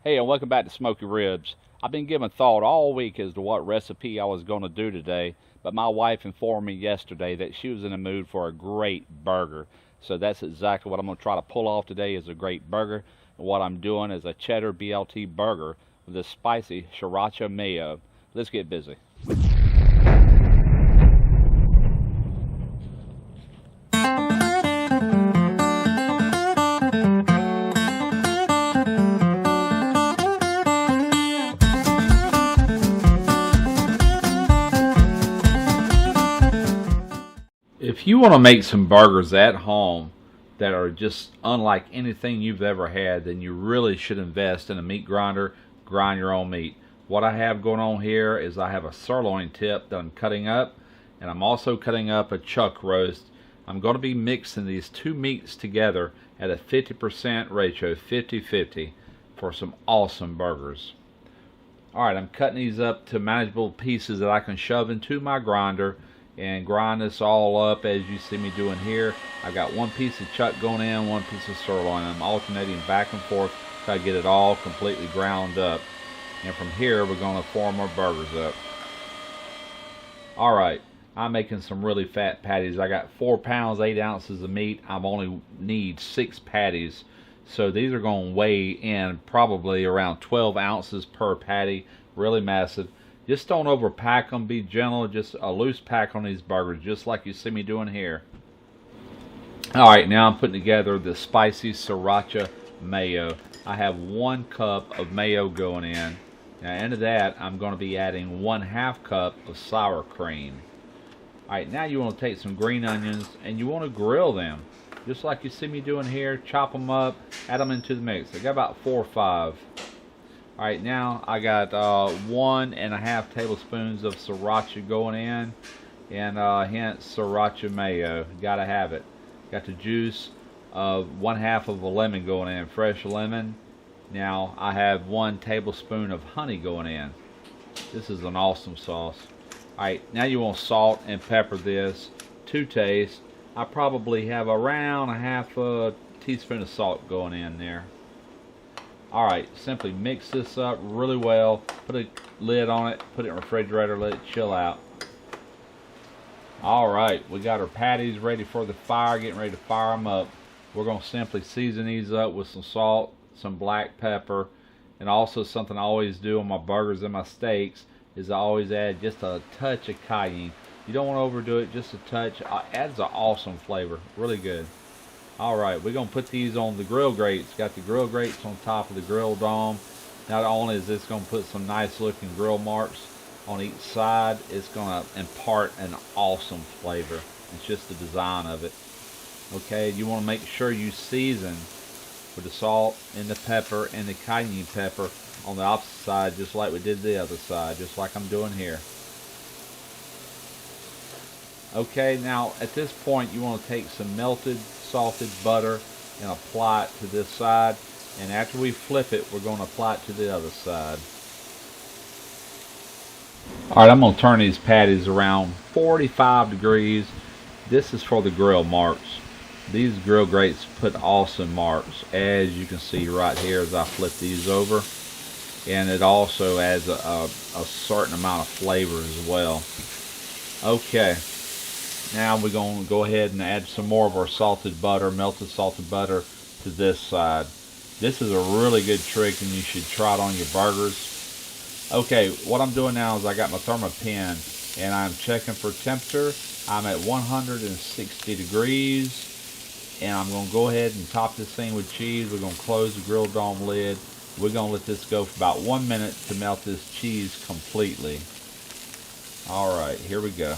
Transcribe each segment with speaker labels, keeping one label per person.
Speaker 1: Hey, and welcome back to Smoky Ribs. I've been giving thought all week as to what recipe I was going to do today, but my wife informed me yesterday that she was in the mood for a great burger. So that's exactly what I'm going to try to pull off today is a great burger. And what I'm doing is a cheddar BLT burger with a spicy Sriracha mayo. Let's get busy. If you want to make some burgers at home that are just unlike anything you've ever had, then you really should invest in a meat grinder. Grind your own meat. What I have going on here is I have a sirloin tip that I'm cutting up, and I'm also cutting up a chuck roast. I'm going to be mixing these two meats together at a 50% ratio, 50-50, for some awesome burgers. Alright, I'm cutting these up to manageable pieces that I can shove into my grinder and grind this all up as you see me doing here. I've got one piece of chuck going in, one piece of sirloin. I'm alternating back and forth to get it all completely ground up. And from here we're going to form our burgers up. Alright, I'm making some really fat patties. I got 4 pounds, 8 ounces of meat. I only need 6 patties. So these are going to weigh in probably around 12 ounces per patty. Really massive. Just don't overpack them. Be gentle. Just a loose pack on these burgers, just like you see me doing here. Alright, now I'm putting together the spicy Sriracha mayo. I have 1 cup of mayo going in. Now into that, I'm going to be adding 1/2 cup of sour cream. Alright, now you want to take some green onions and you want to grill them. Just like you see me doing here. Chop them up, add them into the mix. I got about 4 or 5. Alright, now I got 1.5 tablespoons of Sriracha going in, and hence Sriracha mayo. Gotta have it. Got the juice of 1/2 of a lemon going in, fresh lemon. Now I have 1 tablespoon of honey going in. This is an awesome sauce. Alright, now you want salt and pepper this to taste. I probably have around a 1/2 teaspoon of salt going in there. Alright, simply mix this up really well, put a lid on it, put it in the refrigerator, let it chill out. Alright, we got our patties ready for the fire, getting ready to fire them up. We're going to simply season these up with some salt, some black pepper, and also something I always do on my burgers and my steaks is I always add just a touch of Cayenne. You don't want to overdo it, just a touch. Adds an awesome flavor, really good. Alright, we're going to put these on the grill grates. Got the grill grates on top of the grill dome. Not only is this going to put some nice looking grill marks on each side, it's going to impart an awesome flavor. It's just the design of it. Okay, you want to make sure you season with the salt and the pepper and the cayenne pepper on the opposite side, just like we did the other side, just like I'm doing here. Okay, now at this point you want to take some melted salted butter and apply it to this side, and after we flip it we're going to apply it to the other side. Alright, I'm going to turn these patties around 45 degrees. This is for the grill marks. These grill grates put awesome marks, as you can see right here as I flip these over, and it also adds a certain amount of flavor as well. Okay, now we're going to go ahead and add some more of our salted butter, melted salted butter, to this side. This is a really good trick and you should try it on your burgers. Okay, what I'm doing now is I got my thermopen and I'm checking for temperature. I'm at 160 degrees and I'm going to go ahead and top this thing with cheese. We're going to close the grill dome lid. We're going to let this go for about 1 minute to melt this cheese completely. Alright, here we go.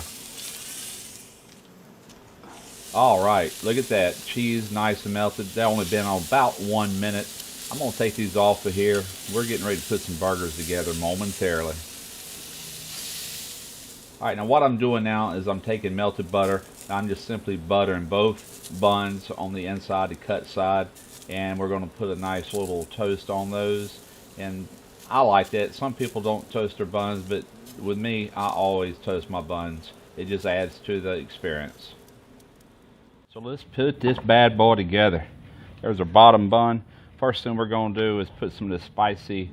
Speaker 1: Alright, look at that. Cheese nice and melted. That only been on about 1 minute. I'm going to take these off of here. We're getting ready to put some burgers together momentarily. Alright, now what I'm doing now is I'm taking melted butter. I'm just simply buttering both buns on the inside, the cut side. And we're going to put a nice little toast on those. And I like that. Some people don't toast their buns, but with me, I always toast my buns. It just adds to the experience. So let's put this bad boy together. There's our bottom bun.
Speaker 2: First thing we're going to do is put some of the spicy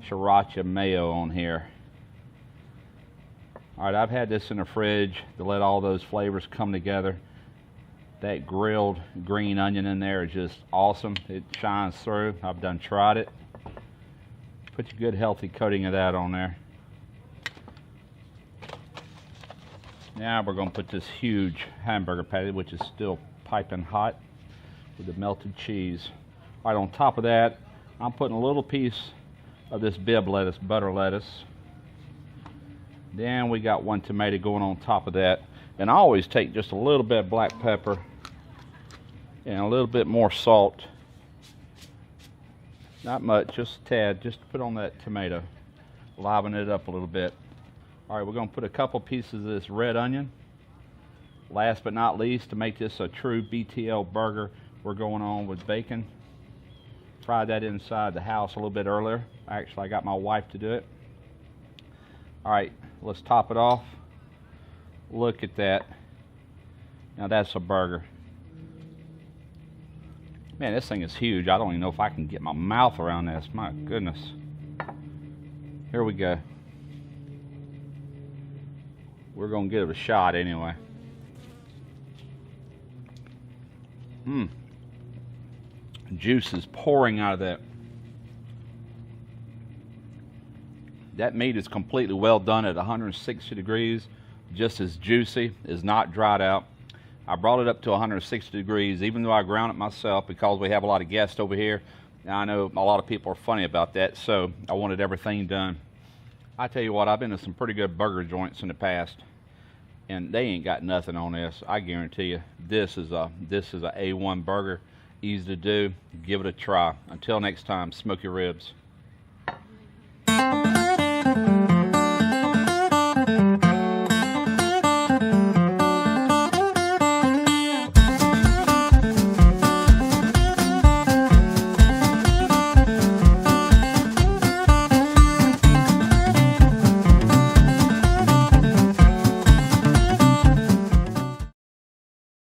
Speaker 2: Sriracha mayo on here. Alright, I've had this in the fridge to let all those flavors come together. That grilled green onion in there is just awesome. It shines through. I've done tried it. Put a good healthy coating of that on there. Now we're going to put this huge hamburger patty, which is still piping hot, with the melted cheese. Alright, on top of that, I'm putting a little piece of this Bibb lettuce, butter lettuce. Then we got one tomato going on top of that. And I always take just a little bit of black pepper and a little bit more salt. Not much, just a tad, just to put on that tomato. Liven it up a little bit. Alright, we're going to put a couple pieces of this red onion. Last but not least, to make this a true BTL burger, we're going on with bacon. Fried that inside the house a little bit earlier. Actually, I got my wife to do it. Alright, let's top it off. Look at that. Now that's a burger. Man, this thing is huge. I don't even know if I can get my mouth around this. My goodness. Here we go. We're going to give it a shot anyway. Juice is pouring out of that. That meat is completely well done at 160 degrees. Just as juicy, is not dried out. I brought it up to 160 degrees, even though I ground it myself because we have a lot of guests over here. Now, I know a lot of people are funny about that, so I wanted everything done. I tell you what, I've been to some pretty good burger joints in the past, and they ain't got nothing on this. I guarantee you, this is a A1 burger, easy to do. Give it a try. Until next time, smoke your ribs.